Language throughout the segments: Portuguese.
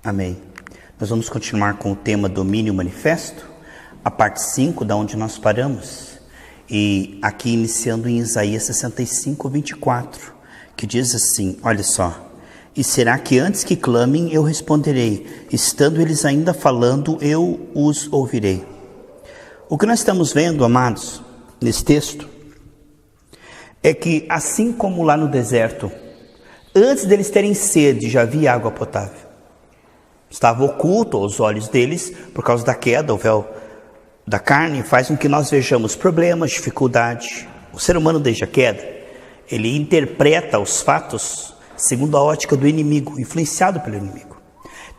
Amém. Nós vamos continuar com o tema Domínio Manifesto, a parte 5, da onde nós paramos. E aqui iniciando em Isaías 65, 24, que diz assim, olha só. E será que antes que clamem eu responderei, estando eles ainda falando eu os ouvirei. O que nós estamos vendo, amados, nesse texto, é que assim como lá no deserto, antes deles terem sede já havia água potável. Estava oculto aos olhos deles por causa da queda, o véu da carne faz com que nós vejamos problemas, dificuldade. O ser humano desde a queda, ele interpreta os fatos segundo a ótica do inimigo, influenciado pelo inimigo.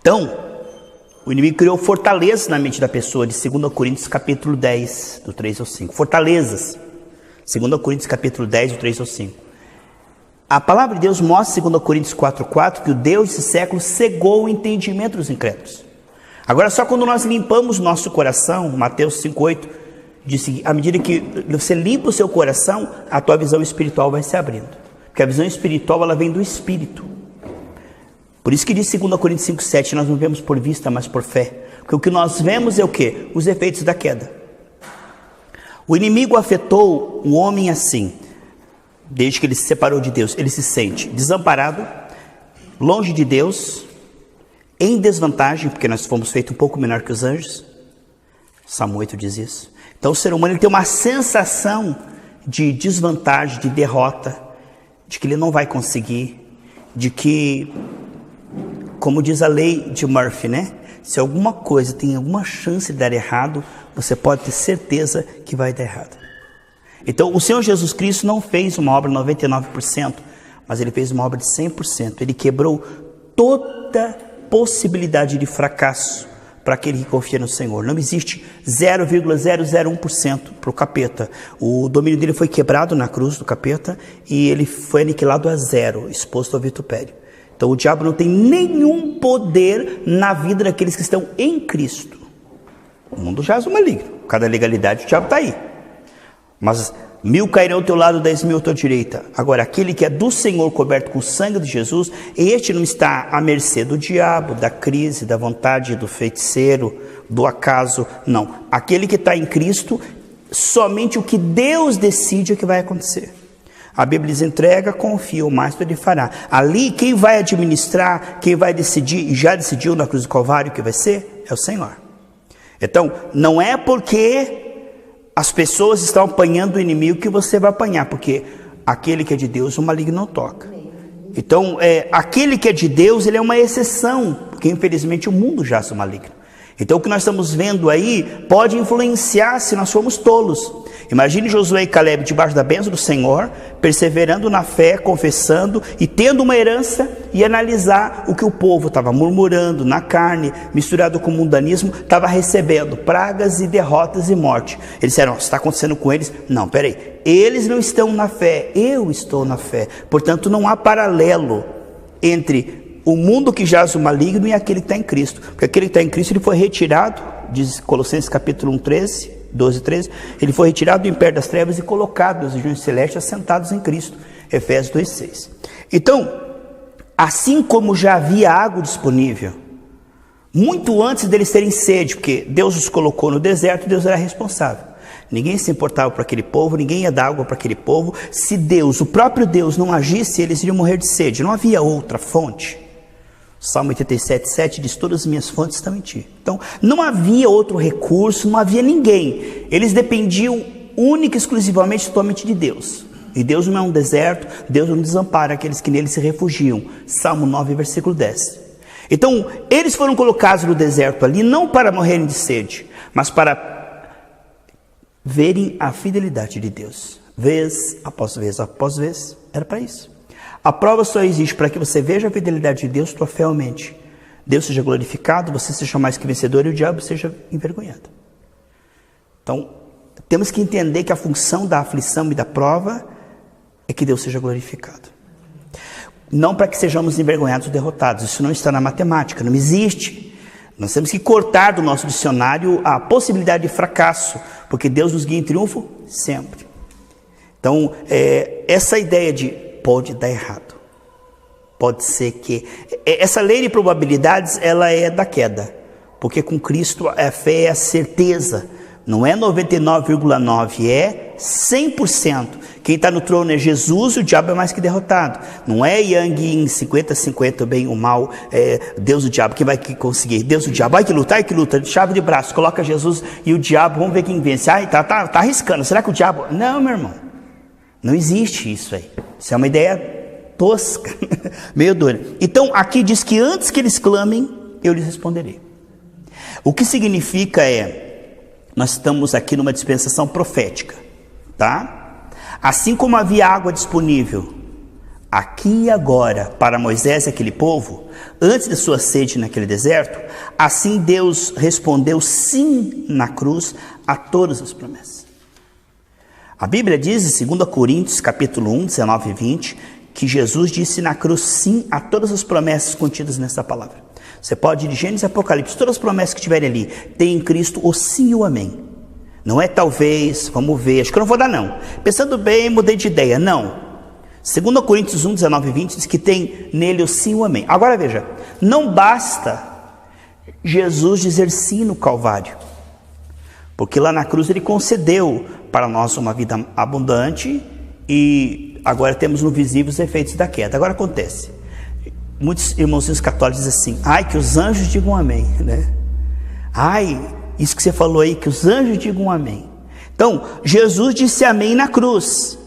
Então, o inimigo criou fortalezas na mente da pessoa, de 2 Coríntios capítulo 10, do 3 ao 5. Fortalezas. 2 Coríntios capítulo 10, do 3 ao 5. A palavra de Deus mostra em 2 Coríntios 4,4 que o Deus desse século cegou o entendimento dos incrédulos. Agora, só quando nós limpamos nosso coração, Mateus 5,8, diz que à medida que você limpa o seu coração, a tua visão espiritual vai se abrindo. Porque a visão espiritual, ela vem do Espírito. Por isso que diz 2 Coríntios 5,7, nós não vemos por vista, mas por fé. Porque o que nós vemos é o quê? Os efeitos da queda. O inimigo afetou o homem assim, desde que ele se separou de Deus. Ele se sente desamparado, longe de Deus, em desvantagem, porque nós fomos feitos um pouco menor que os anjos. Salmo 8 diz isso. Então o ser humano ele tem uma sensação de desvantagem, de derrota, de que ele não vai conseguir, de que, como diz a lei de Murphy, né? Se alguma coisa tem alguma chance de dar errado, você pode ter certeza que vai dar errado. Então, o Senhor Jesus Cristo não fez uma obra 99%, mas Ele fez uma obra de 100%. Ele quebrou toda possibilidade de fracasso para aquele que confia no Senhor. Não existe 0,001% para o capeta. O domínio dele foi quebrado na cruz do capeta e ele foi aniquilado a zero, exposto ao vitupério. Então o diabo não tem nenhum poder na vida daqueles que estão em Cristo. O mundo jaz o maligno. Cada legalidade o diabo está aí. Mas 1000 cairão ao teu lado, 10.000 à tua direita. Agora, aquele que é do Senhor, coberto com o sangue de Jesus, este não está à mercê do diabo, da crise, da vontade, do feiticeiro, do acaso. Não. Aquele que está em Cristo, somente o que Deus decide é que vai acontecer. A Bíblia diz, entrega, confia, o mais Ele fará. Ali, quem vai administrar, quem vai decidir, e já decidiu na cruz do Calvário que vai ser, é o Senhor. Então, não é porque as pessoas estão apanhando o inimigo que você vai apanhar, porque aquele que é de Deus, o maligno não toca. Então, aquele que é de Deus, ele é uma exceção, porque infelizmente o mundo jaz o maligno. Então, o que nós estamos vendo aí pode influenciar se nós formos tolos. Imagine Josué e Caleb debaixo da bênção do Senhor, perseverando na fé, confessando e tendo uma herança, e analisar o que o povo estava murmurando na carne, misturado com o mundanismo, estava recebendo pragas e derrotas e morte. Eles disseram, está acontecendo com eles? Não, peraí, eles não estão na fé, eu estou na fé. Portanto, não há paralelo entre o mundo que jaz o maligno e aquele que está em Cristo. Porque aquele que está em Cristo, ele foi retirado, diz Colossenses capítulo 1, 12, 13, ele foi retirado do império das trevas e colocado nas regiões celestes, assentados em Cristo. Efésios 2, 6. Então, assim como já havia água disponível, muito antes deles terem sede, porque Deus os colocou no deserto, Deus era responsável. Ninguém se importava para aquele povo, ninguém ia dar água para aquele povo. Se Deus, o próprio Deus, não agisse, eles iriam morrer de sede. Não havia outra fonte. Salmo 87, 7 diz, todas as minhas fontes estão em ti. Então, não havia outro recurso, não havia ninguém. Eles dependiam única e exclusivamente, totalmente de Deus. E Deus não é um deserto, Deus não desampara aqueles que nele se refugiam. Salmo 9, versículo 10. Então, eles foram colocados no deserto ali, não para morrerem de sede, mas para verem a fidelidade de Deus. Vez após vez após vez, era para isso. A prova só existe para que você veja a fidelidade de Deus, tua fé aumente. Deus seja glorificado, você seja mais que vencedor e o diabo seja envergonhado. Então, temos que entender que a função da aflição e da prova é que Deus seja glorificado. Não para que sejamos envergonhados ou derrotados. Isso não está na matemática, não existe. Nós temos que cortar do nosso dicionário a possibilidade de fracasso, porque Deus nos guia em triunfo sempre. Então, essa ideia de pode dar errado. Pode ser que... Essa lei de probabilidades, ela é da queda. Porque com Cristo a fé é a certeza. Não é 99,9%, é 100%. Quem está no trono é Jesus, o diabo é mais que derrotado. Não é Yang em 50-50, o bem ou o mal, Deus e o diabo, quem vai conseguir? Deus e o diabo, ai que luta, chave de braço, coloca Jesus e o diabo, vamos ver quem vence. Ai, tá arriscando, será que o diabo... Não, meu irmão, não existe isso aí. Isso é uma ideia tosca, meio doida. Então, aqui diz que antes que eles clamem, eu lhes responderei. O que significa nós estamos aqui numa dispensação profética, tá? Assim como havia água disponível aqui e agora para Moisés e aquele povo, antes da sua sede naquele deserto, assim Deus respondeu sim na cruz a todas as promessas. A Bíblia diz em 2 Coríntios capítulo 1, 19 e 20, que Jesus disse na cruz sim a todas as promessas contidas nessa palavra. Você pode ir de Gênesis e Apocalipse, todas as promessas que tiverem ali, tem em Cristo o sim e o amém. Não é talvez, vamos ver, acho que eu não vou dar não. Pensando bem, mudei de ideia, não. 2 Coríntios 1, 19 e 20 diz que tem nele o sim e o amém. Agora veja, não basta Jesus dizer sim no Calvário. Porque lá na cruz ele concedeu para nós uma vida abundante e agora temos no visível os efeitos da queda. Agora acontece, muitos irmãozinhos católicos dizem assim, ai que os anjos digam amém, né? Ai, isso que você falou aí, que os anjos digam amém. Então, Jesus disse amém na cruz,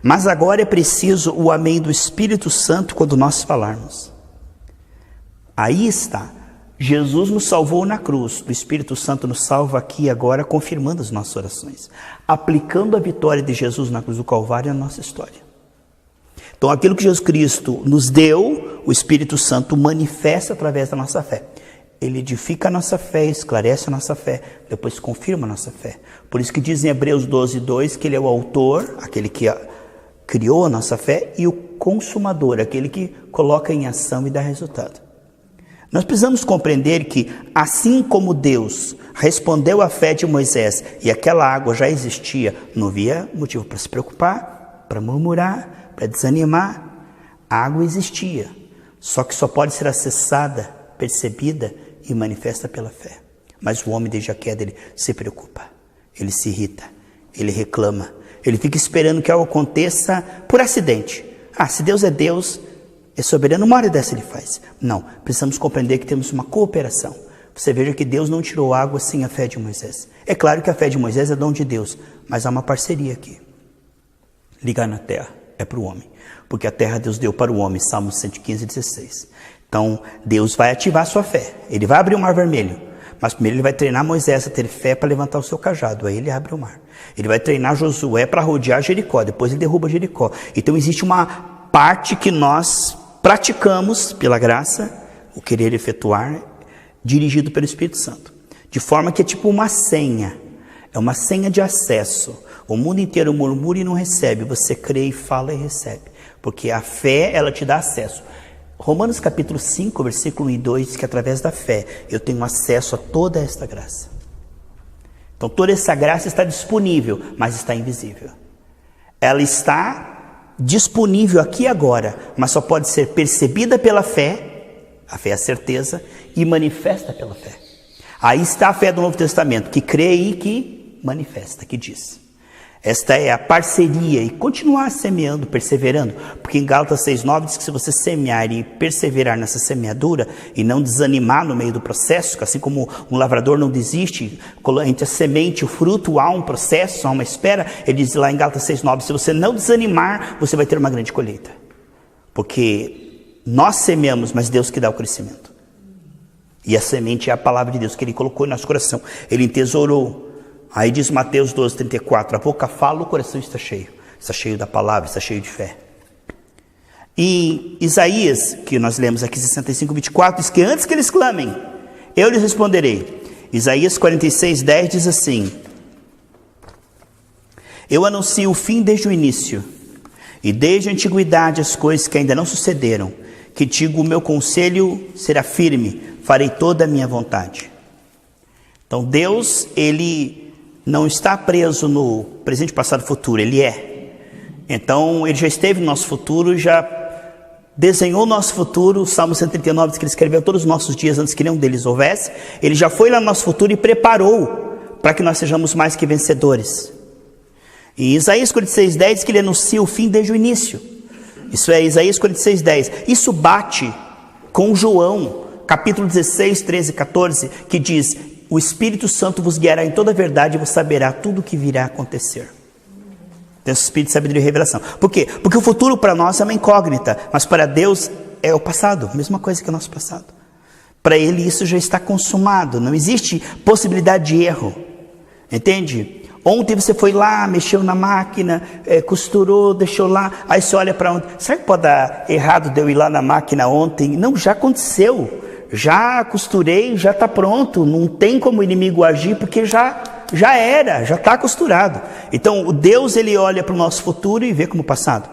mas agora é preciso o amém do Espírito Santo quando nós falarmos. Aí está, Jesus nos salvou na cruz, o Espírito Santo nos salva aqui e agora, confirmando as nossas orações, aplicando a vitória de Jesus na cruz do Calvário na nossa história. Então, aquilo que Jesus Cristo nos deu, o Espírito Santo manifesta através da nossa fé. Ele edifica a nossa fé, esclarece a nossa fé, depois confirma a nossa fé. Por isso que diz em Hebreus 12, 2, que ele é o autor, aquele que criou a nossa fé, e o consumador, aquele que coloca em ação e dá resultado. Nós precisamos compreender que, assim como Deus respondeu à fé de Moisés, e aquela água já existia, não havia motivo para se preocupar, para murmurar, para desanimar. A água existia, só que só pode ser acessada, percebida e manifesta pela fé. Mas o homem desde a queda, ele se preocupa, ele se irrita, ele reclama, ele fica esperando que algo aconteça por acidente. Se Deus é Deus, é soberano, uma hora dessa ele faz. Não, precisamos compreender que temos uma cooperação. Você veja que Deus não tirou água sem a fé de Moisés. É claro que a fé de Moisés é dom de Deus, mas há uma parceria aqui. Ligar na terra é para o homem, porque a terra Deus deu para o homem, Salmos 115, 16. Então, Deus vai ativar a sua fé. Ele vai abrir o mar vermelho. Mas primeiro ele vai treinar Moisés a ter fé para levantar o seu cajado. Aí ele abre o mar. Ele vai treinar Josué para rodear Jericó. Depois ele derruba Jericó. Então existe uma parte que nós praticamos pela graça, o querer efetuar, dirigido pelo Espírito Santo. De forma que é tipo uma senha. É uma senha de acesso. O mundo inteiro murmura e não recebe. Você crê e fala e recebe. Porque a fé, ela te dá acesso. Romanos capítulo 5, versículo 1 e 2, diz que através da fé eu tenho acesso a toda esta graça. Então toda essa graça está disponível, mas está invisível. Ela está disponível aqui e agora, mas só pode ser percebida pela fé, a fé é a certeza, e manifesta pela fé. Aí está a fé do Novo Testamento, que crê e que manifesta, que diz. Esta é a parceria e continuar semeando, perseverando, porque em Gálatas 6,9 diz que se você semear e perseverar nessa semeadura e não desanimar no meio do processo, assim como um lavrador não desiste, entre a semente e o fruto há um processo, há uma espera, ele diz lá em Gálatas 6,9, se você não desanimar, você vai ter uma grande colheita, porque nós semeamos, mas Deus que dá o crescimento, e a semente é a palavra de Deus que Ele colocou em nosso coração, Ele entesourou. Aí diz Mateus 12, 34, a boca fala, o coração está cheio da palavra, está cheio de fé. E Isaías, que nós lemos aqui 65, 24, diz que antes que eles clamem, eu lhes responderei. Isaías 46, 10 diz assim, eu anuncio o fim desde o início, e desde a antiguidade as coisas que ainda não sucederam, que digo o meu conselho será firme, farei toda a minha vontade. Então Deus, Ele não está preso no presente, passado, futuro, Ele é. Então, Ele já esteve no nosso futuro, já desenhou o nosso futuro. O Salmo 139 diz que ele escreveu todos os nossos dias antes que nenhum deles houvesse. Ele já foi lá no nosso futuro e preparou para que nós sejamos mais que vencedores. E Isaías 46:10 diz que ele anuncia o fim desde o início. Isso é Isaías 46:10. Isso bate com João, capítulo 16, 13 e 14, que diz: o Espírito Santo vos guiará em toda a verdade e vos saberá tudo o que virá a acontecer. Tem esse Espírito de sabedoria e revelação. Por quê? Porque o futuro para nós é uma incógnita, mas para Deus é o passado, a mesma coisa que o nosso passado. Para Ele isso já está consumado, não existe possibilidade de erro, entende? Ontem você foi lá, mexeu na máquina, costurou, deixou lá, aí você olha para ontem, será que pode dar errado de eu ir lá na máquina ontem? Não, já aconteceu, já costurei, já está pronto, não tem como o inimigo agir, porque já era, já está costurado. Então o Deus, ele olha para o nosso futuro e vê como passado.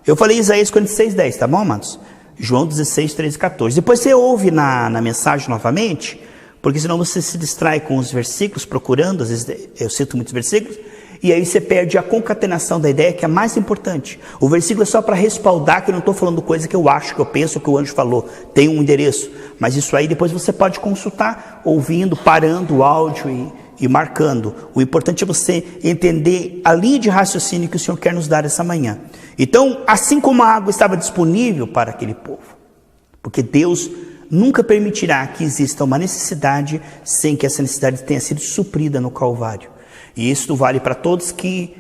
Eu falei Isaías 46:10, tá bom, amados? João 16, 13 e 14. Depois você ouve na mensagem novamente, porque senão você se distrai com os versículos, procurando, às vezes eu cito muitos versículos, e aí você perde a concatenação da ideia, que é a mais importante. O versículo é só para respaldar que eu não estou falando coisa que eu acho, que eu penso, que o anjo falou. Tem um endereço, mas isso aí depois você pode consultar, ouvindo, parando o áudio e marcando. O importante é você entender a linha de raciocínio que o Senhor quer nos dar essa manhã. Então, assim como a água estava disponível para aquele povo, porque Deus nunca permitirá que exista uma necessidade sem que essa necessidade tenha sido suprida no Calvário. E isso vale para todos que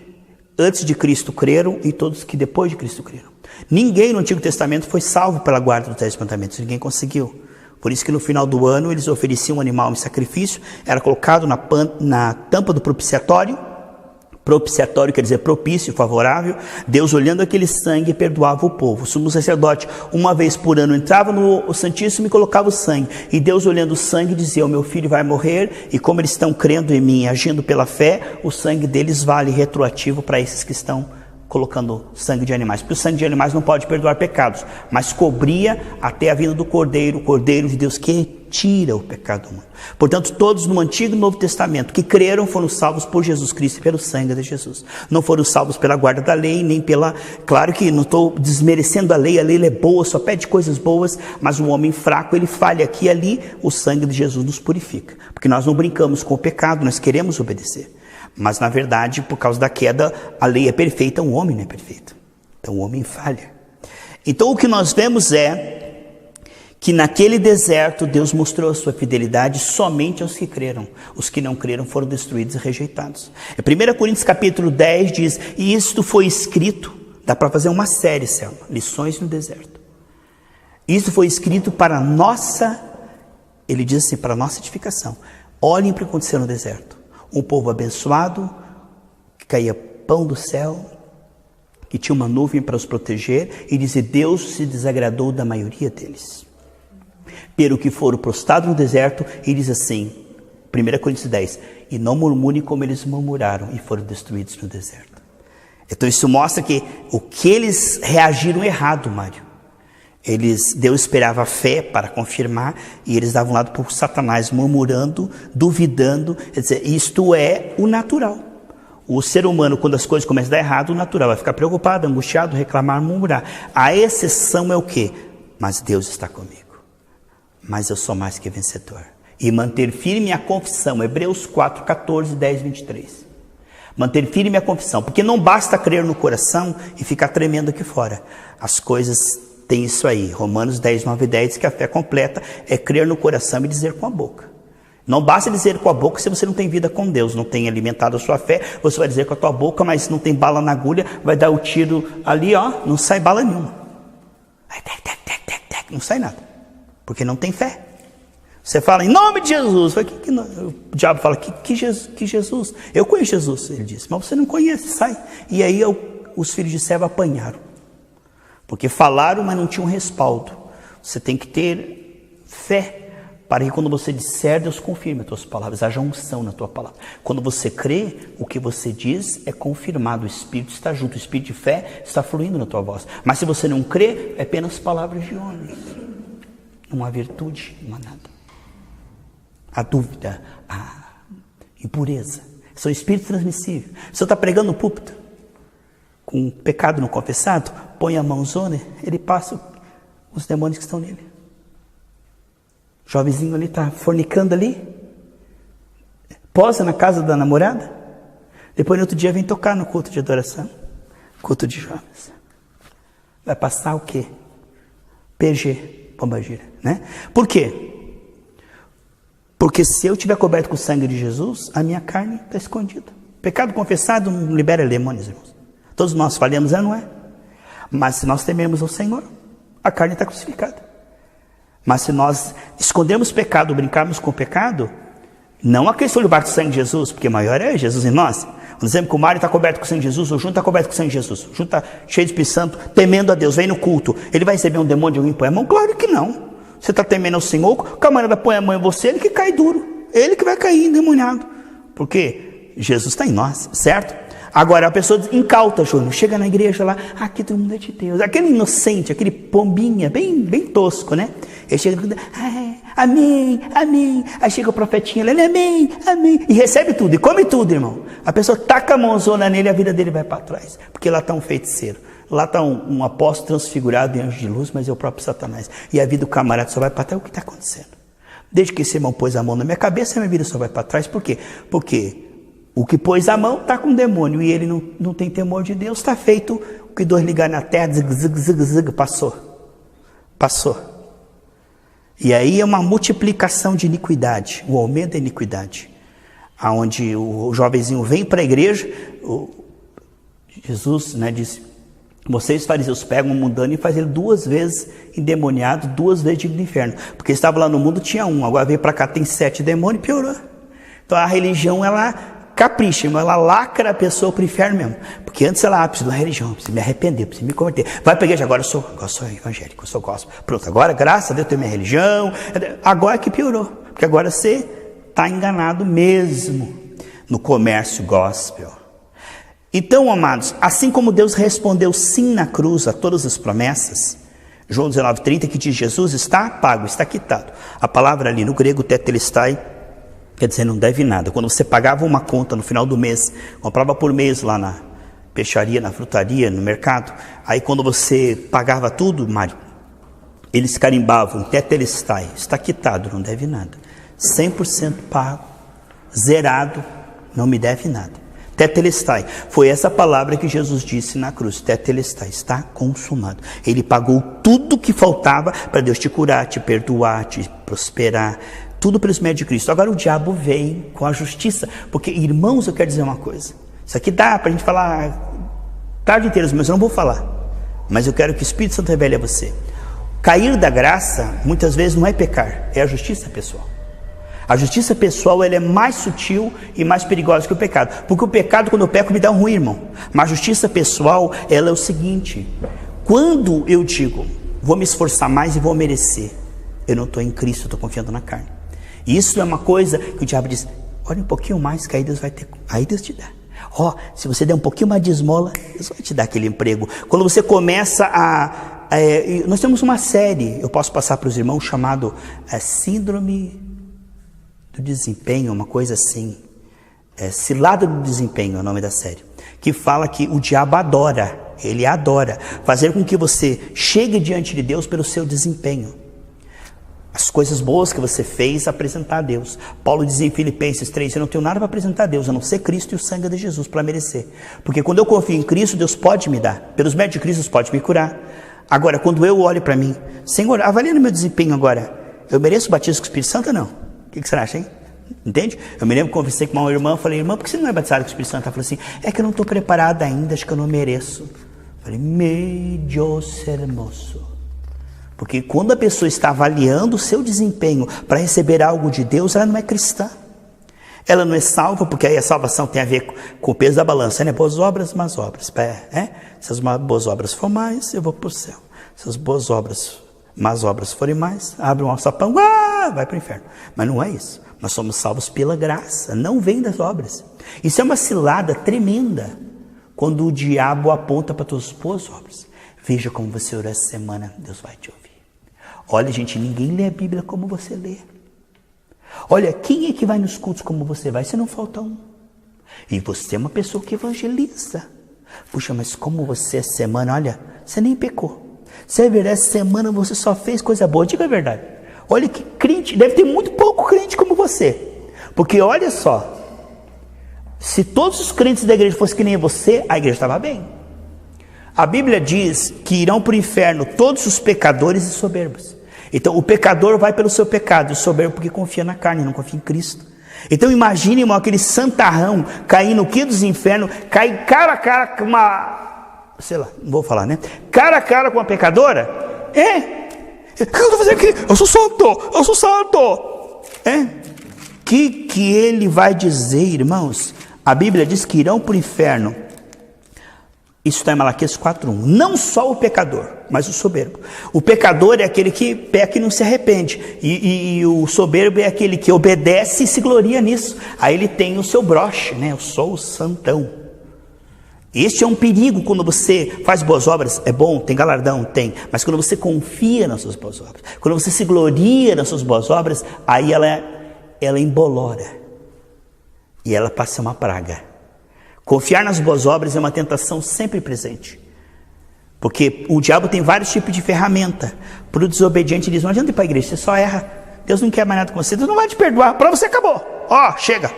antes de Cristo creram e todos que depois de Cristo creram. Ninguém no Antigo Testamento foi salvo pela guarda dos 10 mandamentos, ninguém conseguiu. Por isso que no final do ano eles ofereciam um animal em sacrifício, era colocado na tampa do propiciatório. Propiciatório quer dizer propício, favorável. Deus, olhando aquele sangue, perdoava o povo. O sumo sacerdote, uma vez por ano, entrava no Santíssimo e colocava o sangue. E Deus, olhando o sangue, dizia: o meu filho vai morrer, e como eles estão crendo em mim, agindo pela fé, o sangue deles vale retroativo para esses que estão colocando sangue de animais. Porque o sangue de animais não pode perdoar pecados, mas cobria até a vinda do Cordeiro, o Cordeiro de Deus que tira o pecado do mundo. Portanto, todos no Antigo e Novo Testamento que creram foram salvos por Jesus Cristo e pelo sangue de Jesus. Não foram salvos pela guarda da lei, nem pela... Claro que não estou desmerecendo a lei é boa, só pede coisas boas, mas um homem fraco, ele falha aqui e ali, o sangue de Jesus nos purifica. Porque nós não brincamos com o pecado, nós queremos obedecer. Mas na verdade, por causa da queda, a lei é perfeita, o homem não é perfeito. Então o homem falha. Então o que nós vemos é que naquele deserto Deus mostrou a sua fidelidade somente aos que creram. Os que não creram foram destruídos e rejeitados. 1 Coríntios capítulo 10 diz: e isto foi escrito, dá para fazer uma série, Selma, lições no deserto. Isso foi escrito para nossa, ele diz assim, para nossa edificação. Olhem para o que aconteceu no deserto. Um povo abençoado, que caía pão do céu, que tinha uma nuvem para os proteger, e diz: Deus se desagradou da maioria deles. Pelo que foram prostrados no deserto, e diz assim, 1 Coríntios 10, e não murmurem como eles murmuraram e foram destruídos no deserto. Então isso mostra que o que eles reagiram errado, Mário. Deus esperava a fé para confirmar, e eles davam lado para Satanás, murmurando, duvidando. Quer dizer, isto é o natural. O ser humano, quando as coisas começam a dar errado, o natural vai ficar preocupado, angustiado, reclamar, murmurar. A exceção é o quê? Mas Deus está comigo. Mas eu sou mais que vencedor. E manter firme a confissão. Hebreus 4, 14, 10, 23. Manter firme a confissão. Porque não basta crer no coração e ficar tremendo aqui fora. As coisas têm isso aí. Romanos 10, 9 e 10 diz que a fé completa é crer no coração e dizer com a boca. Não basta dizer com a boca se você não tem vida com Deus, não tem alimentado a sua fé. Você vai dizer com a tua boca, mas se não tem bala na agulha, vai dar o tiro ali, ó, não sai bala nenhuma. Não sai nada, porque não tem fé. Você fala em nome de Jesus. O diabo fala, que Jesus? Eu conheço Jesus, ele disse, mas você não conhece, sai. E aí os filhos de Seva apanharam, porque falaram, mas não tinham respaldo. Você tem que ter fé, para que quando você disser, Deus confirme as tuas palavras, haja unção na tua palavra. Quando você crê, o que você diz é confirmado, o Espírito está junto, o Espírito de fé está fluindo na tua voz. Mas se você não crê, é apenas palavras de homens. Não há virtude, não há nada. A dúvida, a impureza, são espíritos transmissíveis. Se você está pregando no púlpito, com um pecado não confessado, põe a mãozona, ele passa os demônios que estão nele. O jovenzinho ali está fornicando ali, posa na casa da namorada, depois no outro dia vem tocar no culto de adoração, culto de jovens. Vai passar o quê? PG, pombagira, né? Por quê? Porque se eu estiver coberto com o sangue de Jesus, a minha carne está escondida. Pecado confessado não libera demônios, irmãos. Todos nós falhamos, não é? Mas se nós tememos o Senhor, a carne está crucificada. Mas se nós escondermos o pecado, brincarmos com o pecado, não a questão de bater o sangue de Jesus, porque maior é Jesus em nós. Por exemplo, que o Mário está coberto com o sangue de Jesus, o Júnior está coberto com o sangue de Jesus. O Júnior está cheio de Espírito Santo, temendo a Deus, vem no culto. Ele vai receber um demônio de alguém põe a mão? Claro que não. Você está temendo ao Senhor, o camarada põe a mão em você, ele que cai duro. Ele que vai cair endemoniado. Porque Jesus está em nós, certo? Agora a pessoa incauta, Júnior, chega na igreja lá, aqui todo mundo é de Deus. Aquele inocente, aquele pombinha, bem tosco, né? Ele chega e amém, amém. Aí chega o profetinho, ele amém, amém. E recebe tudo, e come tudo, irmão. A pessoa taca a mãozona nele e a vida dele vai para trás. Porque lá está um feiticeiro. Lá está um apóstolo transfigurado em anjo de luz, mas é o próprio Satanás. E a vida do camarada só vai para trás. O que está acontecendo? Desde que esse irmão pôs a mão na minha cabeça, a minha vida só vai para trás. Por quê? Porque o que pôs a mão está com o demônio e ele não tem temor de Deus. Está feito o que dois ligar na terra, zig, passou. E aí é uma multiplicação de iniquidade, o aumento da iniquidade. Aonde o jovenzinho vem para a igreja, Jesus, né, disse: vocês fariseus pegam um mundano e fazem ele 2 vezes endemoniado, 2 vezes digno do inferno. Porque estava lá no mundo, tinha 1, agora veio para cá, tem 7 demônios e piorou. Então a religião, ela capricha, ela lacra a pessoa para o inferno mesmo. Porque antes ela precisa de uma religião, precisa me arrepender, precisa me converter. Vai para a igreja, agora eu sou evangélico, eu sou gospel. Pronto, agora graças a Deus eu tenho minha religião. Agora que piorou, porque agora você está enganado mesmo no comércio gospel. Então, amados, assim como Deus respondeu sim na cruz a todas as promessas, João 19:30, que diz: Jesus está pago, está quitado. A palavra ali no grego tetelestai quer dizer não deve nada. Quando você pagava uma conta no final do mês, comprava por mês lá na peixaria, na frutaria, no mercado, aí quando você pagava tudo, Mário, eles carimbavam tetelestai, está quitado, não deve nada. 100% pago, zerado, não me deve nada. Tetelestai, foi essa palavra que Jesus disse na cruz. Tetelestai, está consumado. Ele pagou tudo que faltava para Deus te curar, te perdoar, te prosperar, tudo pelos méritos de Cristo. Agora o diabo vem com a justiça, porque, irmãos, eu quero dizer uma coisa, isso aqui dá para a gente falar tarde inteira, mas eu não vou falar, mas eu quero que o Espírito Santo revele a você. Cair da graça, muitas vezes não é pecar, é a justiça pessoal. A justiça pessoal, ela é mais sutil e mais perigosa que o pecado. Porque o pecado, quando eu peco, me dá um ruim, irmão. Mas a justiça pessoal, ela é o seguinte: quando eu digo, vou me esforçar mais e vou merecer, eu não estou em Cristo, eu estou confiando na carne. E isso é uma coisa que o diabo diz: olha um pouquinho mais, que aí Deus vai ter. Aí Deus te dá. Se você der um pouquinho mais de esmola, Deus vai te dar aquele emprego. Quando você começa nós temos uma série, eu posso passar para os irmãos, chamado Síndrome do Desempenho, uma coisa assim, Cilada do Desempenho é o nome da série, que fala que o diabo ele adora fazer com que você chegue diante de Deus pelo seu desempenho, as coisas boas que você fez, apresentar a Deus. Paulo diz em Filipenses 3, eu não tenho nada para apresentar a Deus, a não ser Cristo e o sangue de Jesus para merecer, porque quando eu confio em Cristo, Deus pode me dar, pelos méritos de Cristo Deus pode me curar. Agora, quando eu olho para mim, Senhor, avalia no meu desempenho agora, eu mereço o batismo com o Espírito Santo ou não? O que você acha, hein? Entende? Eu me lembro que conversei com uma irmã, falei: irmã, por que você não é batizado com o Espírito Santo? Ela falou assim: é que eu não estou preparada ainda, acho que eu não mereço. Eu falei: meu Deus hermoso. Porque quando a pessoa está avaliando o seu desempenho para receber algo de Deus, ela não é cristã. Ela não é salva, porque aí a salvação tem a ver com o peso da balança, né? Boas obras, más obras. Se as boas obras for mais, eu vou para o céu. Se as boas obras, más obras forem mais, abre um alçapão, vai para o inferno. Mas não é isso. Nós somos salvos pela graça, não vem das obras. Isso é uma cilada tremenda, quando o diabo aponta para tuas boas obras. Veja como você orou essa semana, Deus vai te ouvir. Olha, gente, ninguém lê a Bíblia como você lê. Olha, quem é que vai nos cultos como você vai? Você não falta um. E você é uma pessoa que evangeliza. Puxa, mas como você essa semana, olha, você nem pecou. Se é verdade, essa semana você só fez coisa boa. Diga a verdade. Olha que crente, deve ter muito pouco crente como você. Porque olha só, se todos os crentes da igreja fossem que nem você, a igreja estava bem. A Bíblia diz que irão para o inferno todos os pecadores e soberbos. Então o pecador vai pelo seu pecado, e o soberbo porque confia na carne, não confia em Cristo. Então imagine, irmão, aquele santarrão cair no quinto dos infernos, cair cara a cara com uma, sei lá, não vou falar, né? Cara a cara com uma pecadora. O que eu estou fazendo aqui? Eu sou santo. Que ele vai dizer, irmãos? A Bíblia diz que irão para o inferno. Isso está em Malaquias 4:1. Não só o pecador, mas o soberbo. O pecador é aquele que peca e não se arrepende. E o soberbo é aquele que obedece e se gloria nisso. Aí ele tem o seu broche, né? Eu sou o santão. Este é um perigo quando você faz boas obras. É bom, tem galardão, tem. Mas quando você confia nas suas boas obras, quando você se gloria nas suas boas obras, aí ela embolora. E ela passa uma praga. Confiar nas boas obras é uma tentação sempre presente. Porque o diabo tem vários tipos de ferramenta. Para o desobediente, ele diz, não adianta ir para a igreja, você só erra. Deus não quer mais nada com você, Deus não vai te perdoar. Para você acabou. Chega.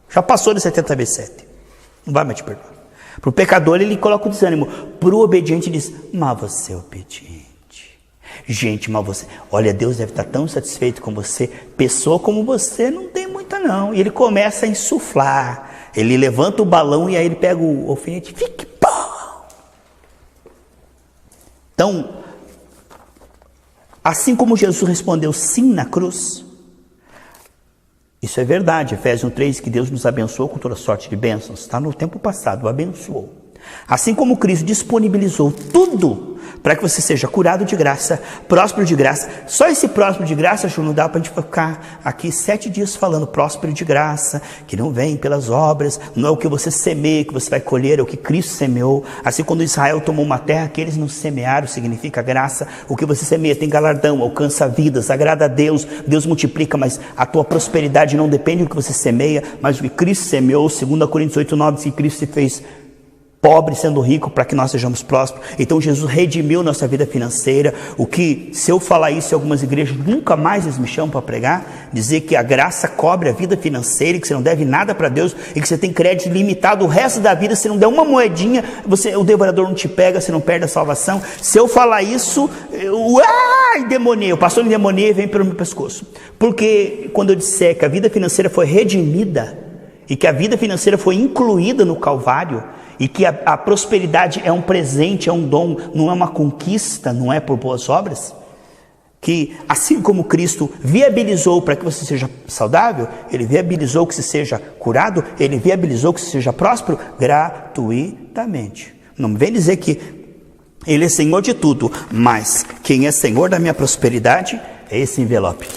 Já passou de 70 vezes 7. Não vai mais te perdoar. Para o pecador, ele coloca o desânimo. Para o obediente, ele diz, mas você é obediente. Gente, mas você... Olha, Deus deve estar tão satisfeito com você. Pessoa como você não tem muita não. E ele começa a insuflar. Ele levanta o balão e aí ele pega o alfinete. Fique bom. Então, assim como Jesus respondeu sim na cruz, isso é verdade. Efésios 1:3, que Deus nos abençoou com toda sorte de bênçãos. Está no tempo passado, o abençoou. Assim como Cristo disponibilizou tudo para que você seja curado de graça, próspero de graça. Só esse próspero de graça, não dá para a gente ficar aqui 7 dias falando próspero de graça, que não vem pelas obras, não é o que você semeia que você vai colher, é o que Cristo semeou. Assim, quando Israel tomou uma terra que eles não semearam, significa graça. O que você semeia tem galardão, alcança vidas, agrada a Deus, Deus multiplica, mas a tua prosperidade não depende do que você semeia, mas o que Cristo semeou. 2 Coríntios 8:9, que Cristo se fez pobre sendo rico para que nós sejamos prósperos. Então Jesus redimiu nossa vida financeira. O que, se eu falar isso em algumas igrejas, nunca mais eles me chamam para pregar, dizer que a graça cobre a vida financeira, que você não deve nada para Deus e que você tem crédito limitado o resto da vida. Se não der uma moedinha, o devorador não te pega, você não perde a salvação. Se eu falar isso, endemoniei, o pastor me endemoniei e vem pelo meu pescoço. Porque quando eu disser que a vida financeira foi redimida e que a vida financeira foi incluída no Calvário, e que a prosperidade é um presente, é um dom, não é uma conquista, não é por boas obras, que assim como Cristo viabilizou para que você seja saudável, Ele viabilizou que você seja curado, Ele viabilizou que você seja próspero gratuitamente. Não me vem dizer que Ele é Senhor de tudo, mas quem é Senhor da minha prosperidade é esse envelope.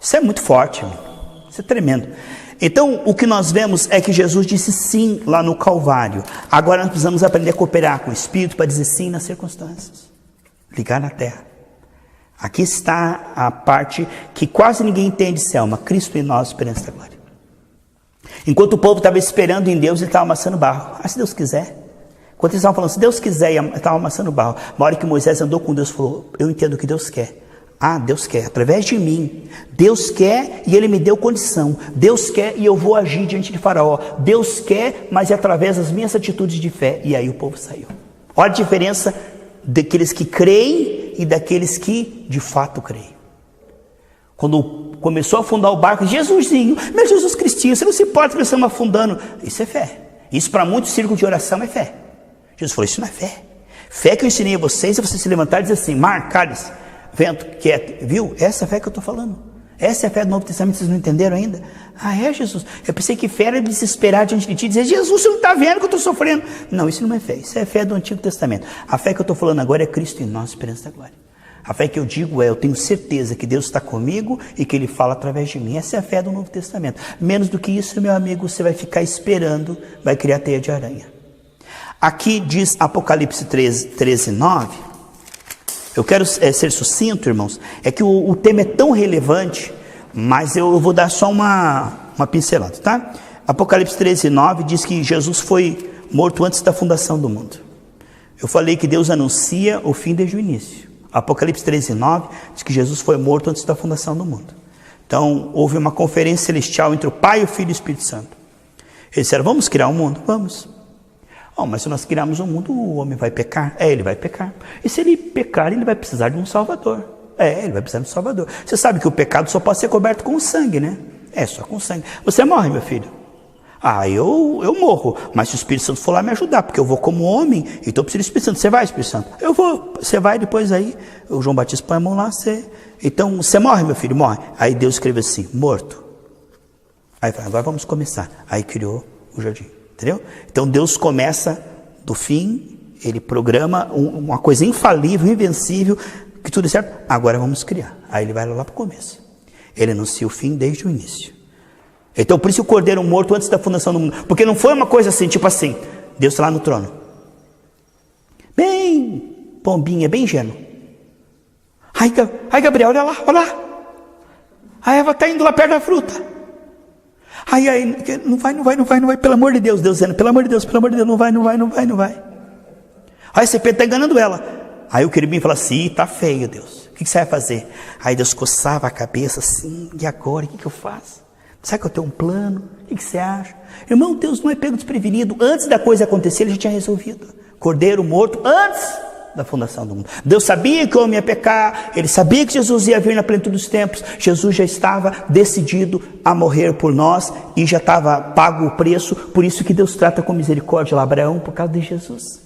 Isso é muito forte, irmão. Isso é tremendo. Então, o que nós vemos é que Jesus disse sim lá no Calvário. Agora nós precisamos aprender a cooperar com o Espírito para dizer sim nas circunstâncias. Ligar na terra. Aqui está a parte que quase ninguém entende, Selma. Cristo em nós, esperança da glória. Enquanto o povo estava esperando em Deus, ele estava amassando barro. Se Deus quiser. Enquanto eles estavam falando, se Deus quiser, ele estava amassando barro. Uma hora que Moisés andou com Deus, falou, eu entendo o que Deus quer. Deus quer, através de mim. Deus quer e Ele me deu condição. Deus quer e eu vou agir diante de Faraó. Deus quer, mas é através das minhas atitudes de fé. E aí o povo saiu. Olha a diferença daqueles que creem e daqueles que de fato creem. Quando começou a afundar o barco, Jesusinho, meu Jesus Cristinho, você não se importa que estamos afundando. Isso é fé. Isso para muitos círculos de oração é fé. Jesus falou, isso não é fé. Fé que eu ensinei a vocês é você se levantar e dizer assim, mar, cálice, vento, quieto, viu? Essa é a fé que eu estou falando. Essa é a fé do Novo Testamento, vocês não entenderam ainda? É, Jesus? Eu pensei que fé era desesperar diante de ti e dizer, Jesus, você não está vendo que eu estou sofrendo? Não, isso não é fé, isso é fé do Antigo Testamento. A fé que eu estou falando agora é Cristo em nós, esperança da glória. A fé que eu digo eu tenho certeza que Deus está comigo e que Ele fala através de mim. Essa é a fé do Novo Testamento. Menos do que isso, meu amigo, você vai ficar esperando, vai criar teia de aranha. Aqui diz Apocalipse 13:9. Eu quero ser sucinto, irmãos. É que o tema é tão relevante, mas eu vou dar só uma pincelada, tá? Apocalipse 13:9 diz que Jesus foi morto antes da fundação do mundo. Eu falei que Deus anuncia o fim desde o início. Apocalipse 13:9 diz que Jesus foi morto antes da fundação do mundo. Então, houve uma conferência celestial entre o Pai, o Filho e o Espírito Santo. Eles disseram, vamos criar um mundo? Vamos. Mas se nós criarmos um mundo, o homem vai pecar? Ele vai pecar. E se ele pecar, ele vai precisar de um Salvador. Ele vai precisar de um Salvador. Você sabe que o pecado só pode ser coberto com sangue, né? Só com sangue. Você morre, meu filho? Eu morro. Mas se o Espírito Santo for lá me ajudar, porque eu vou como homem, então eu preciso do Espírito Santo. Você vai, Espírito Santo? Eu vou. Você vai, depois aí, o João Batista põe a mão lá, Então, você morre, meu filho? Morre. Aí Deus escreveu assim, morto. Aí fala, agora vamos começar. Aí criou o jardim. Entendeu? Então Deus começa do fim, ele programa uma coisa infalível, invencível, que tudo é certo, agora vamos criar. Aí ele vai lá para o começo. Ele anuncia o fim desde o início. Então por isso o cordeiro morto antes da fundação do mundo, porque não foi uma coisa assim, tipo assim, Deus está lá no trono. Bem pombinha, bem ingênuo. Ai Gabriel, olha lá. A Eva está indo lá perto da fruta. Não vai, pelo amor de Deus, Deus dizendo, pelo amor de Deus, não vai. Aí esse Pedro está enganando ela. Aí o querubim fala assim, tá feio, Deus, o que você vai fazer? Aí Deus coçava a cabeça assim, e agora, o que eu faço? Será que eu tenho um plano? O que você acha? Irmão, Deus não é pego desprevenido, antes da coisa acontecer, ele já tinha resolvido. Cordeiro morto, antes da fundação do mundo. Deus sabia que o homem ia pecar, ele sabia que Jesus ia vir na plenitude dos tempos, Jesus já estava decidido a morrer por nós e já estava pago o preço, por isso que Deus trata com misericórdia lá Abraão por causa de Jesus.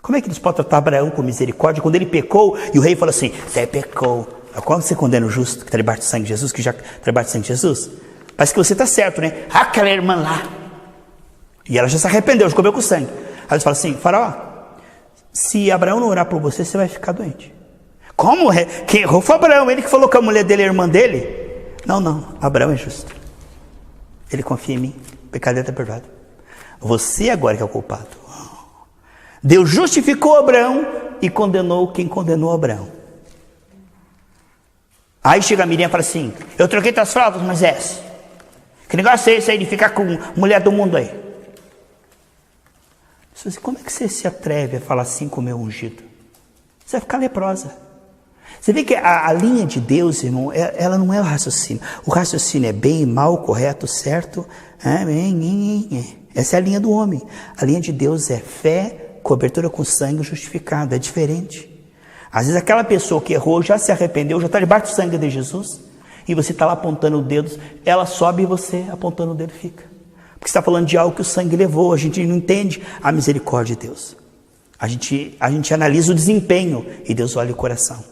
Como é que Deus pode tratar Abraão com misericórdia quando ele pecou e o rei falou assim, você pecou? Como você condena o justo que está debaixo do sangue de Jesus, que já está debaixo do sangue de Jesus? Parece que você está certo, né? Aquela irmã lá. E ela já se arrependeu, já comeu com sangue. Aí Deus fala assim, Faraó, se Abraão não orar por você, você vai ficar doente. Como? Quem errou foi Abraão, ele que falou que a mulher dele é irmã dele? Não, Abraão é justo. Ele confia em mim, o pecado dele está perdoado. Você agora que é o culpado. Deus justificou Abraão e condenou quem condenou Abraão. Aí chega a Miriam e fala assim, eu troquei tuas fraldas, Moisés. Que negócio é esse aí de ficar com mulher do mundo aí? Como é que você se atreve a falar assim com o meu ungido? Você vai ficar leprosa. Você vê que a linha de Deus, irmão, ela não é o raciocínio. O raciocínio é bem, mal, correto, certo. Essa é a linha do homem. A linha de Deus é fé, cobertura com sangue, justificado. É diferente. Às vezes aquela pessoa que errou, já se arrependeu, já está debaixo do sangue de Jesus, e você está lá apontando o dedo, ela sobe e você apontando o dedo fica. Porque você está falando de algo que o sangue levou, a gente não entende a misericórdia de Deus. A gente analisa o desempenho e Deus olha o coração.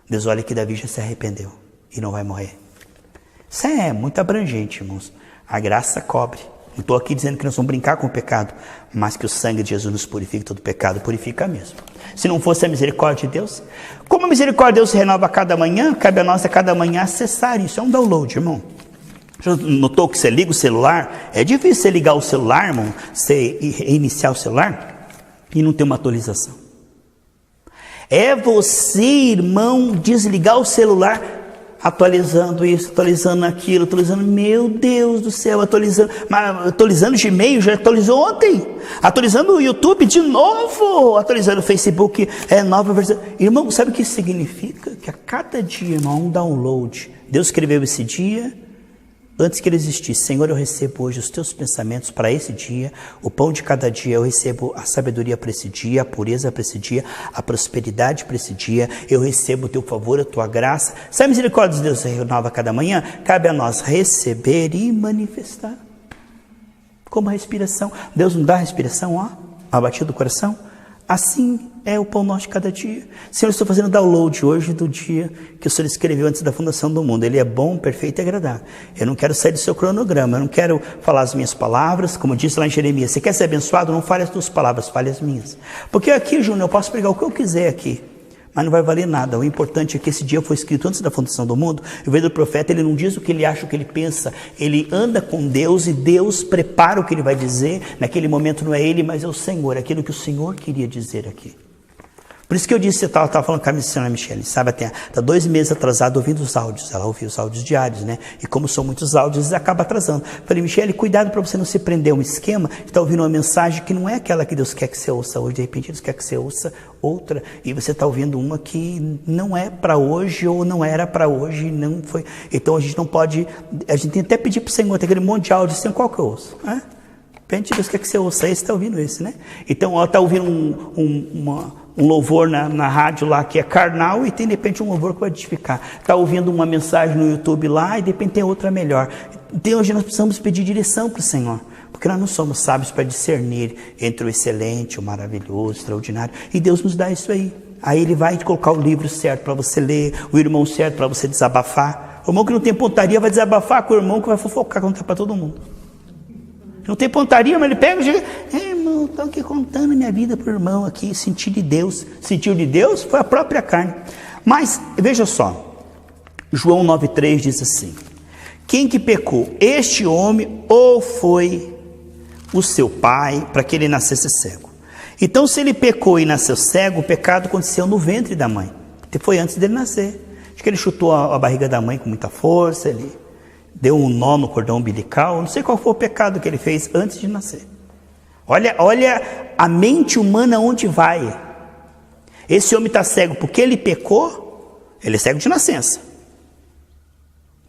Deus olha que Davi já se arrependeu e não vai morrer. Isso é muito abrangente, irmãos. A graça cobre. Não estou aqui dizendo que nós vamos brincar com o pecado, mas que o sangue de Jesus nos purifica, todo pecado purifica mesmo. Se não fosse a misericórdia de Deus, como a misericórdia de Deus se renova a cada manhã, cabe a nós a cada manhã acessar isso. É um download, irmão. Já notou que você liga o celular? É difícil você ligar o celular, irmão, você reiniciar o celular e não ter uma atualização. É você, irmão, desligar o celular, atualizando isso, atualizando aquilo, atualizando, meu Deus do céu, atualizando o Gmail, já atualizou ontem, atualizando o YouTube de novo, atualizando o Facebook, nova versão. Irmão, sabe o que isso significa? Que a cada dia, irmão, um download. Deus escreveu esse dia, antes que ele existisse. Senhor, eu recebo hoje os teus pensamentos para esse dia, o pão de cada dia, eu recebo a sabedoria para esse dia, a pureza para esse dia, a prosperidade para esse dia, eu recebo o teu favor, a tua graça. Se a misericórdia de Deus se renova a cada manhã, cabe a nós receber e manifestar. Como a respiração. Deus não dá a respiração, a batida do coração? Assim é o pão nosso de cada dia. Senhor, eu estou fazendo download hoje do dia que o Senhor escreveu antes da fundação do mundo. Ele é bom, perfeito e agradável. Eu não quero sair do seu cronograma, eu não quero falar as minhas palavras, como disse lá em Jeremias. Você quer ser abençoado? Não fale as tuas palavras, fale as minhas. Porque aqui, Júnior, eu posso pregar o que eu quiser aqui, mas não vai valer nada. O importante é que esse dia foi escrito antes da fundação do mundo. O verdadeiro profeta, ele não diz o que ele acha, o que ele pensa. Ele anda com Deus e Deus prepara o que ele vai dizer. Naquele momento não é ele, mas é o Senhor, aquilo que o Senhor queria dizer aqui. Por isso que eu disse, eu estava falando com a missionária Michele, sabe, está 2 meses atrasado ouvindo os áudios, ela ouviu os áudios diários, né, e como são muitos áudios, acaba atrasando. Falei, Michele, cuidado para você não se prender a um esquema, de estar ouvindo uma mensagem que não é aquela que Deus quer que você ouça hoje, de repente Deus quer que você ouça outra, e você está ouvindo uma que não é para hoje, ou não era para hoje, não foi. Então a gente não pode, a gente tem até pedir para o Senhor, tem aquele monte de áudio, assim, qual que eu ouço, né? De repente Deus quer que você ouça, esse está ouvindo esse, né? Então ela está ouvindo um louvor na rádio lá que é carnal, e tem de repente um louvor que vai edificar. Está ouvindo uma mensagem no YouTube lá, e de repente tem outra melhor. Então hoje nós precisamos pedir direção para o Senhor, porque nós não somos sábios para discernir entre o excelente, o maravilhoso, o extraordinário, e Deus nos dá isso aí. Aí Ele vai colocar o livro certo para você ler, o irmão certo para você desabafar. O irmão que não tem pontaria vai desabafar com o irmão que vai fofocar, contar para todo mundo. Não tem pontaria, mas ele pega e chega, irmão, estou aqui contando minha vida para o irmão aqui, sentir de Deus. Sentiu de Deus foi a própria carne. Mas, veja só, João 9,3 diz assim, quem que pecou? Este homem ou foi o seu pai para que ele nascesse cego? Então, se ele pecou e nasceu cego, o pecado aconteceu no ventre da mãe, foi antes dele nascer. Acho que ele chutou a barriga da mãe com muita força, ele deu um nó no cordão umbilical, não sei qual foi o pecado que ele fez antes de nascer. Olha a mente humana onde vai. Esse homem está cego porque ele pecou, ele é cego de nascença.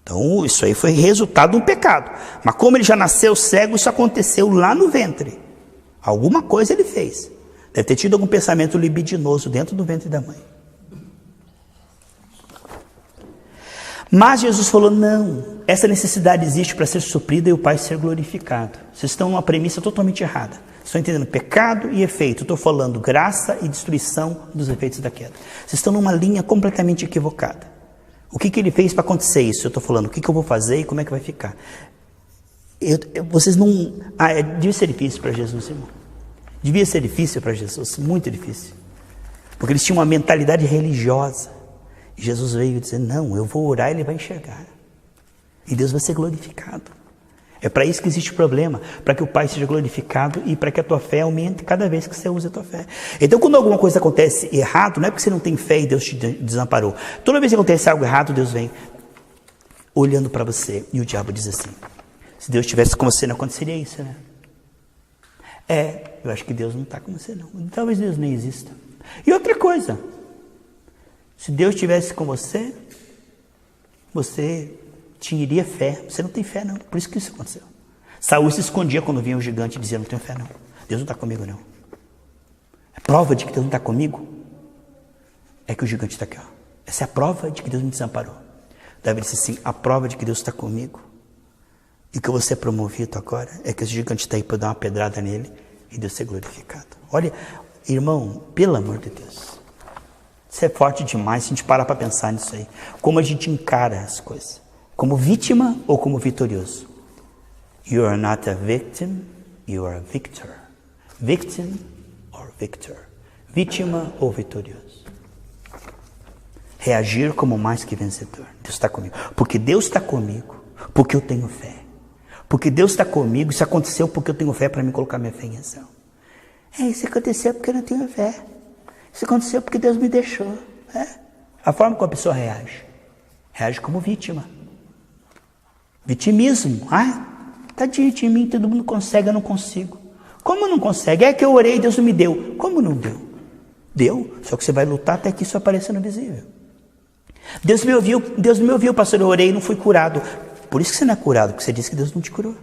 Então isso aí foi resultado de um pecado. Mas como ele já nasceu cego, isso aconteceu lá no ventre. Alguma coisa ele fez. Deve ter tido algum pensamento libidinoso dentro do ventre da mãe. Mas Jesus falou, não, essa necessidade existe para ser suprida e o Pai ser glorificado. Vocês estão numa premissa totalmente errada. Vocês estão entendendo pecado e efeito. Eu estou falando graça e destruição dos efeitos da queda. Vocês estão numa linha completamente equivocada. O que ele fez para acontecer isso? Eu estou falando o que eu vou fazer e como é que vai ficar. Vocês não... devia ser difícil para Jesus, irmão. Devia ser difícil para Jesus, muito difícil. Porque eles tinham uma mentalidade religiosa. E Jesus veio dizer, não, eu vou orar e ele vai enxergar. E Deus vai ser glorificado. É para isso que existe problema, para que o Pai seja glorificado e para que a tua fé aumente cada vez que você usa a tua fé. Então quando alguma coisa acontece errado, não é porque você não tem fé e Deus te desamparou. Toda vez que acontece algo errado, Deus vem olhando para você. E o diabo diz assim, se Deus estivesse com você não aconteceria isso, né? Eu acho que Deus não está com você não. Talvez Deus nem exista. E outra coisa, se Deus estivesse com você, você tinha fé. Você não tem fé não, por isso que isso aconteceu. Saúl se escondia quando vinha o gigante e dizia, não tenho fé não, Deus não está comigo não. A prova de que Deus não está comigo é que o gigante está aqui, ó. Essa é a prova de que Deus me desamparou. Davi disse assim, a prova de que Deus está comigo e que eu vou ser promovido agora é que esse gigante está aí para eu dar uma pedrada nele e Deus ser glorificado. Olha, irmão, pelo amor de Deus, isso é forte demais se a gente parar para pensar nisso aí. Como a gente encara as coisas. Como vítima ou como vitorioso. You are not a victim, you are a victor. Victim or victor. Vítima ou vitorioso. Reagir como mais que vencedor. Deus está comigo. Porque Deus está comigo, porque eu tenho fé. Porque Deus está comigo, isso aconteceu porque eu tenho fé para me colocar minha fé em ação. Isso aconteceu porque eu não tenho fé. Isso aconteceu porque Deus me deixou. A forma como a pessoa reage. Reage como vítima. Vitimismo. Tadinho de mim, todo mundo consegue, eu não consigo. Como não consegue? É que eu orei e Deus não me deu. Como não deu? Deu, só que você vai lutar até que isso apareça no visível. Deus me ouviu, pastor, eu orei e não fui curado. Por isso que você não é curado, porque você disse que Deus não te curou.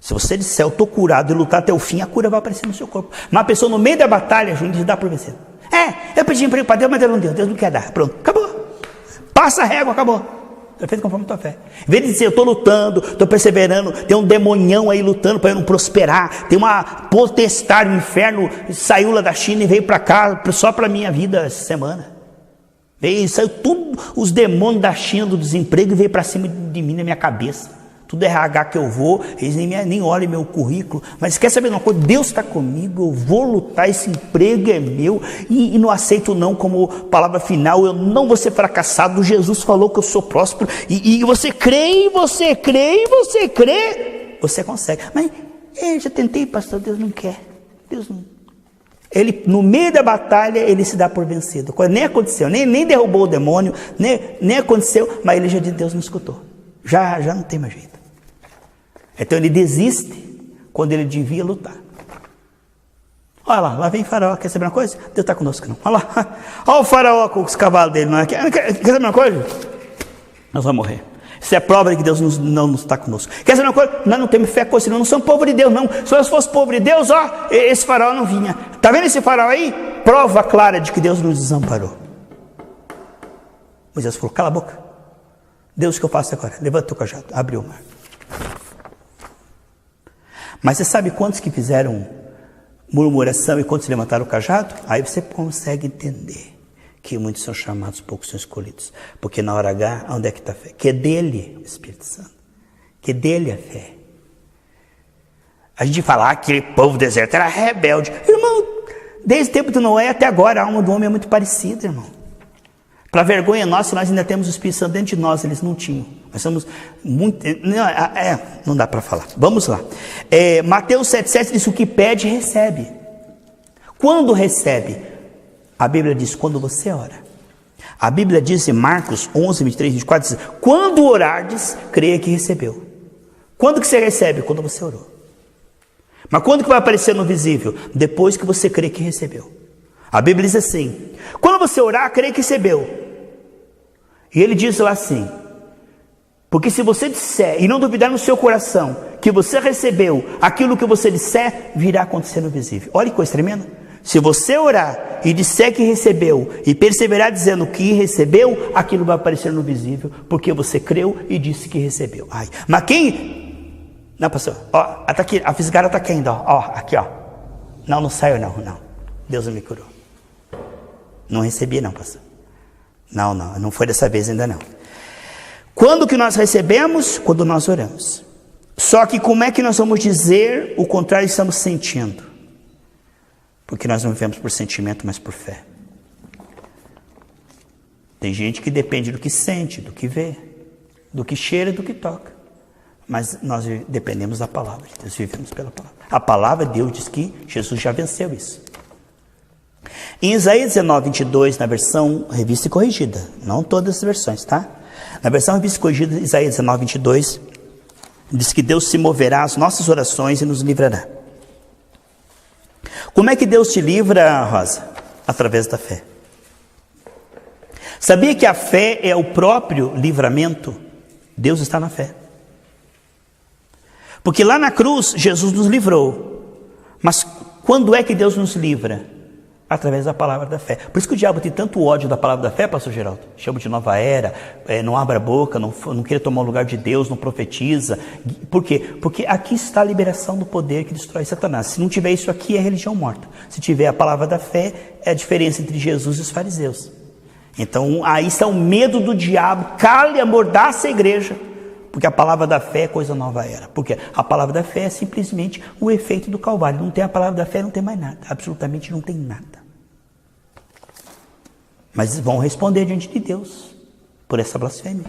Se você disser, eu estou curado e lutar até o fim, a cura vai aparecer no seu corpo. Mas a pessoa no meio da batalha, Júnior, dá por vencer. Eu pedi emprego para Deus, mas Deus não deu. Deus não quer dar. Pronto, acabou. Passa a régua, acabou. Está feito conforme a tua fé. Em vez de dizer, eu estou lutando, estou perseverando, tem um demonhão aí lutando para eu não prosperar, tem uma potestade, o inferno saiu lá da China e veio para cá, só para a minha vida essa semana. Saiu tudo, os demônios da China do desemprego e veio para cima de mim na minha cabeça. Tudo RH que eu vou, eles nem olham meu currículo. Mas quer saber uma coisa? Deus está comigo, eu vou lutar, esse emprego é meu. E não aceito não como palavra final, eu não vou ser fracassado. Jesus falou que eu sou próspero. E você crê, você consegue. Mas já tentei, pastor, Deus não quer. Deus não. Ele, no meio da batalha, ele se dá por vencido. Quando nem aconteceu, nem derrubou o demônio, nem aconteceu, mas ele já disse, Deus não escutou. Já não tem mais jeito. Então ele desiste quando ele devia lutar. Olha lá vem Faraó, quer saber uma coisa? Deus está conosco não. Olha lá, olha o Faraó com os cavalos dele, não é? Quer saber uma coisa? Nós vamos morrer. Isso é prova de que Deus não está conosco. Quer saber uma coisa? Nós não temos fé com senão não somos povo de Deus, não. Se nós fosse povo de Deus, esse Faraó não vinha. Está vendo esse Faraó aí? Prova clara de que Deus nos desamparou. Moisés falou, cala a boca. Deus, o que eu faço agora? Levanta o teu cajado, abriu o mar. Mas você sabe quantos que fizeram murmuração e quantos levantaram o cajado? Aí você consegue entender que muitos são chamados, poucos são escolhidos. Porque na hora H, onde é que está a fé? Que é dele o Espírito Santo. Que é dele a fé. A gente fala, aquele povo deserto era rebelde. Irmão, desde o tempo de Noé até agora, a alma do homem é muito parecida, irmão. Para vergonha nossa, nós ainda temos o Espírito Santo dentro de nós, eles não tinham. Nós somos muito... Não dá para falar. Vamos lá. Mateus 7,7 diz, o que pede, recebe. Quando recebe? A Bíblia diz, quando você ora. A Bíblia diz em Marcos 11, 23, 24, diz, quando orardes, creia que recebeu. Quando que você recebe? Quando você orou. Mas quando que vai aparecer no visível? Depois que você crê que recebeu. A Bíblia diz assim, quando você orar, creia que recebeu. E ele diz lá assim, porque se você disser e não duvidar no seu coração que você recebeu aquilo que você disser, virá acontecer no visível. Olha que coisa tremenda. Se você orar e disser que recebeu e perseverar dizendo que recebeu, aquilo vai aparecer no visível, porque você creu e disse que recebeu. Ai, mas quem... Não, pastor, ó, tá aqui, a fisgara está caindo, ó, aqui, ó. Não saiu não. Deus me curou. Não recebi não, pastor. Não foi dessa vez ainda não. Quando que nós recebemos? Quando nós oramos. Só que como é que nós vamos dizer o contrário estamos sentindo? Porque nós não vivemos por sentimento, mas por fé. Tem gente que depende do que sente, do que vê, do que cheira, do que toca. Mas nós dependemos da palavra de Deus, vivemos pela palavra. A palavra de Deus diz que Jesus já venceu isso. Em Isaías 19, 22, na versão revista e corrigida, não todas as versões, tá? Na versão revista e corrigida, Isaías 19, 22, diz que Deus se moverá às nossas orações e nos livrará. Como é que Deus te livra, Rosa? Através da fé. Sabia que a fé é o próprio livramento? Deus está na fé. Porque lá na cruz, Jesus nos livrou. Mas quando é que Deus nos livra? Através da palavra da fé. Por isso que o diabo tem tanto ódio da palavra da fé, pastor Geraldo. Chama de nova era, não abre a boca, não quer tomar o lugar de Deus, não profetiza. Por quê? Porque aqui está a liberação do poder que destrói Satanás. Se não tiver isso aqui, é religião morta. Se tiver a palavra da fé, é a diferença entre Jesus e os fariseus. Então, aí está o medo do diabo, cale, amordaça a igreja. Porque a palavra da fé é coisa nova era. Porque a palavra da fé é simplesmente o efeito do Calvário. Não tem a palavra da fé, não tem mais nada. Absolutamente não tem nada. Mas vão responder diante de Deus por essa blasfêmia.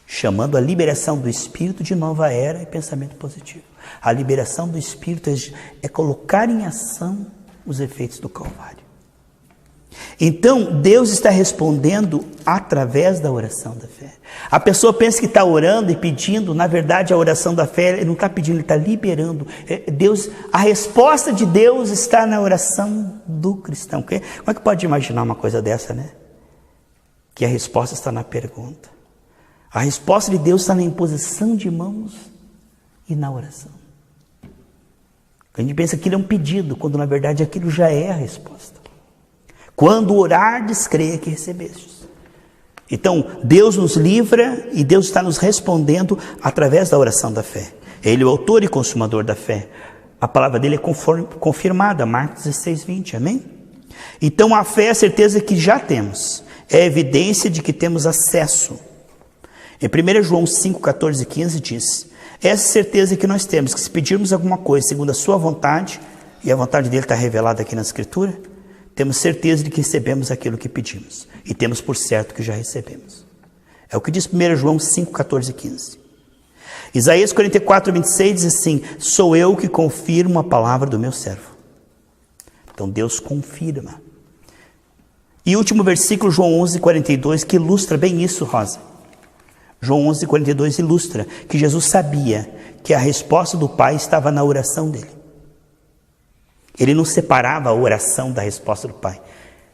Chamando a liberação do Espírito de nova era e pensamento positivo. A liberação do Espírito é colocar em ação os efeitos do Calvário. Então, Deus está respondendo através da oração da fé. A pessoa pensa que está orando e pedindo, na verdade a oração da fé, ele não está pedindo, ele está liberando. Deus, a resposta de Deus está na oração do cristão. Como é que pode imaginar uma coisa dessa, né? Que a resposta está na pergunta. A resposta de Deus está na imposição de mãos e na oração. A gente pensa que aquilo é um pedido, quando na verdade aquilo já é a resposta. Quando orardes, creia que recebestes. Então, Deus nos livra e Deus está nos respondendo através da oração da fé. Ele é o autor e consumador da fé. A palavra dele é confirmada, Marcos 16, 20, amém? Então, a fé é a certeza que já temos. É a evidência de que temos acesso. Em 1 João 5, 14 e 15 diz, essa certeza que nós temos, que se pedirmos alguma coisa segundo a sua vontade, e a vontade dele está revelada aqui na Escritura, temos certeza de que recebemos aquilo que pedimos. E temos por certo que já recebemos. É o que diz 1 João 5, 14 e 15. Isaías 44, 26 diz assim, sou eu que confirmo a palavra do meu servo. Então Deus confirma. E último versículo, João 11:42, que ilustra bem isso, Rosa. João 11:42 ilustra que Jesus sabia que a resposta do Pai estava na oração dele. Ele não separava a oração da resposta do Pai.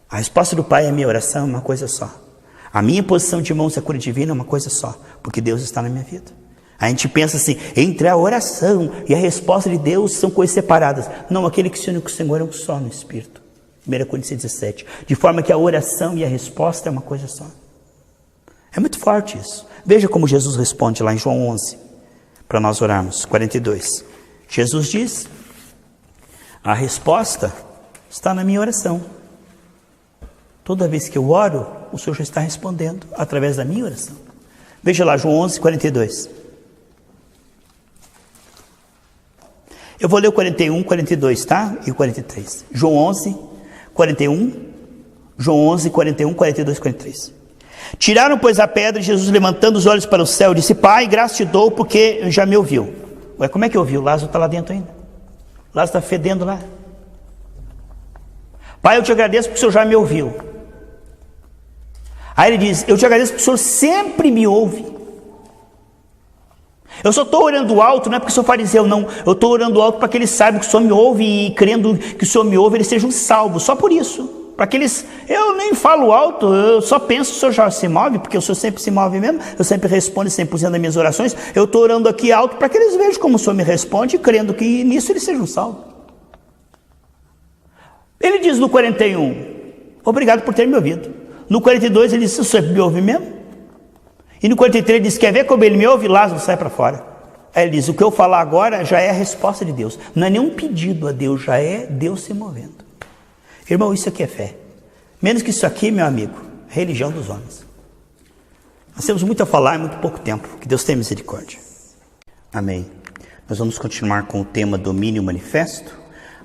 A resposta do Pai e a minha oração é uma coisa só. A minha posição de mãos e a cura divina é uma coisa só, porque Deus está na minha vida. A gente pensa assim, entre a oração e a resposta de Deus são coisas separadas. Não, aquele que se une com o Senhor é um só no Espírito. 1 Coríntios 17. De forma que a oração e a resposta é uma coisa só. É muito forte isso. Veja como Jesus responde lá em João 11, para nós orarmos, 42. Jesus diz, a resposta está na minha oração. Toda vez que eu oro, o Senhor já está respondendo através da minha oração. Veja lá, João 11, 42. Eu vou ler o 41, 42, tá? E o 43. João 11, 41. João 11, 41, 42, 43. Tiraram, pois, a pedra, e Jesus, levantando os olhos para o céu, disse, Pai, graça te dou, porque já me ouviu. Ué, como é que ouviu? Lázaro está lá dentro ainda. Lázaro está fedendo lá. Pai, eu te agradeço porque o Senhor já me ouviu. Aí ele diz, eu te agradeço porque o Senhor sempre me ouve. Eu só estou orando alto, não é porque sou fariseu, não. Eu estou orando alto para que eles saibam que o Senhor me ouve e crendo que o Senhor me ouve, eles sejam salvos. Só por isso. Para que eles... Eu nem falo alto, eu só penso que o Senhor já se move, porque o Senhor sempre se move mesmo. Eu sempre respondo 100% das minhas orações. Eu estou orando aqui alto para que eles vejam como o Senhor me responde e crendo que nisso eles sejam salvos. Ele diz no 41, obrigado por ter me ouvido. No 42 ele diz, o Senhor me ouve mesmo? E no 43 ele diz, quer ver como ele me ouve? Lázaro, sai para fora. Aí ele diz, o que eu falar agora já é a resposta de Deus. Não é nenhum pedido a Deus, já é Deus se movendo. Irmão, isso aqui é fé. Menos que isso aqui, meu amigo, religião dos homens. Nós temos muito a falar em muito pouco tempo. Que Deus tenha misericórdia. Amém. Nós vamos continuar com o tema domínio manifesto,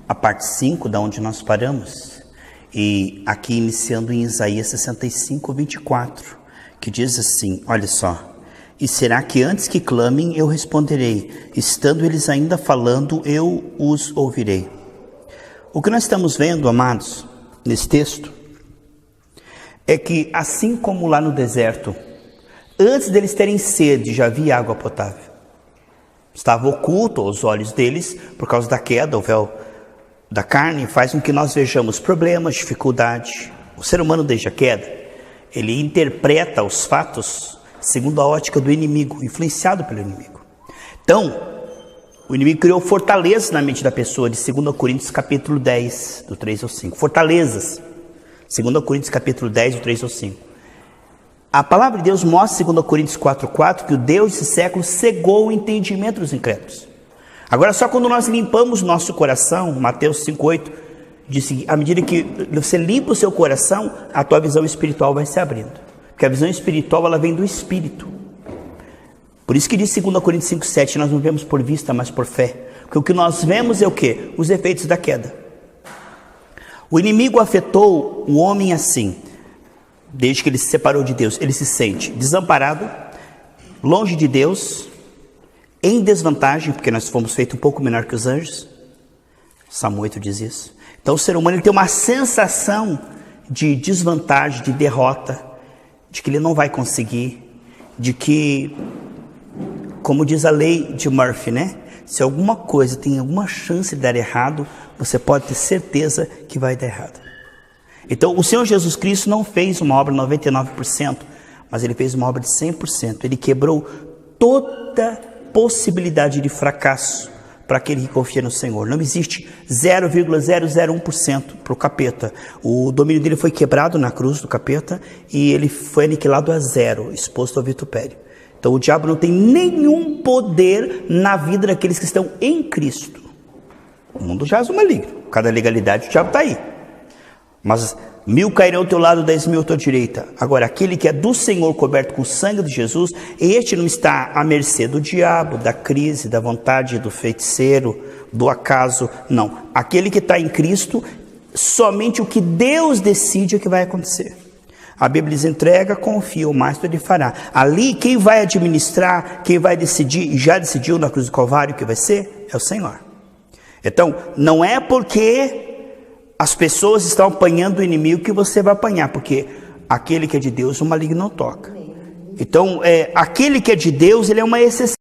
a parte 5, da onde nós paramos. E aqui iniciando em Isaías 65, 24, que diz assim, olha só. E será que antes que clamem eu responderei, estando eles ainda falando eu os ouvirei. O que nós estamos vendo, amados, nesse texto, é que assim como lá no deserto, antes deles terem sede, já havia água potável. Estava oculto aos olhos deles, por causa da queda, o véu da carne faz com que nós vejamos problemas, dificuldade. O ser humano, desde a queda, ele interpreta os fatos segundo a ótica do inimigo, influenciado pelo inimigo. Então, o inimigo criou fortalezas na mente da pessoa, de 2 Coríntios capítulo 10, do 3 ao 5. Fortalezas. 2 Coríntios capítulo 10, do 3 ao 5. A palavra de Deus mostra, 2 Coríntios 4:4, que o Deus desse século cegou o entendimento dos incrédulos. Agora, só quando nós limpamos nosso coração, Mateus 5:8, diz que à medida que você limpa o seu coração, a tua visão espiritual vai se abrindo. Porque a visão espiritual, ela vem do Espírito. Por isso que diz 2 Coríntios 5:7, nós não vemos por vista, mas por fé. Porque o que nós vemos é o quê? Os efeitos da queda. O inimigo afetou o homem assim, desde que ele se separou de Deus. Ele se sente desamparado, longe de Deus, em desvantagem, porque nós fomos feitos um pouco menor que os anjos. Salmo 8 diz isso. Então o ser humano ele tem uma sensação de desvantagem, de derrota, de que ele não vai conseguir, de que, como diz a lei de Murphy, né? Se alguma coisa tem alguma chance de dar errado, você pode ter certeza que vai dar errado. Então o Senhor Jesus Cristo não fez uma obra 99%, mas ele fez uma obra de 100%. Ele quebrou toda possibilidade de fracasso para aquele que confia no Senhor. Não existe 0,001% para o capeta. O domínio dele foi quebrado na cruz do capeta e ele foi aniquilado a zero, exposto ao vitupério. Então o diabo não tem nenhum poder na vida daqueles que estão em Cristo. O mundo jaz o maligno. Cada legalidade o diabo está aí. Mas 1000 cairão ao teu lado, 10.000 à tua direita. Agora, aquele que é do Senhor, coberto com o sangue de Jesus, este não está à mercê do diabo, da crise, da vontade, do feiticeiro, do acaso. Não. Aquele que está em Cristo, somente o que Deus decide é que vai acontecer. A Bíblia diz, entrega, confia, o mais ele fará. Ali, quem vai administrar, quem vai decidir, e já decidiu na cruz do Calvário o que vai ser, é o Senhor. Então, não é porque as pessoas estão apanhando o inimigo que você vai apanhar, porque aquele que é de Deus, o maligno não toca. Então, aquele que é de Deus, ele é uma exceção.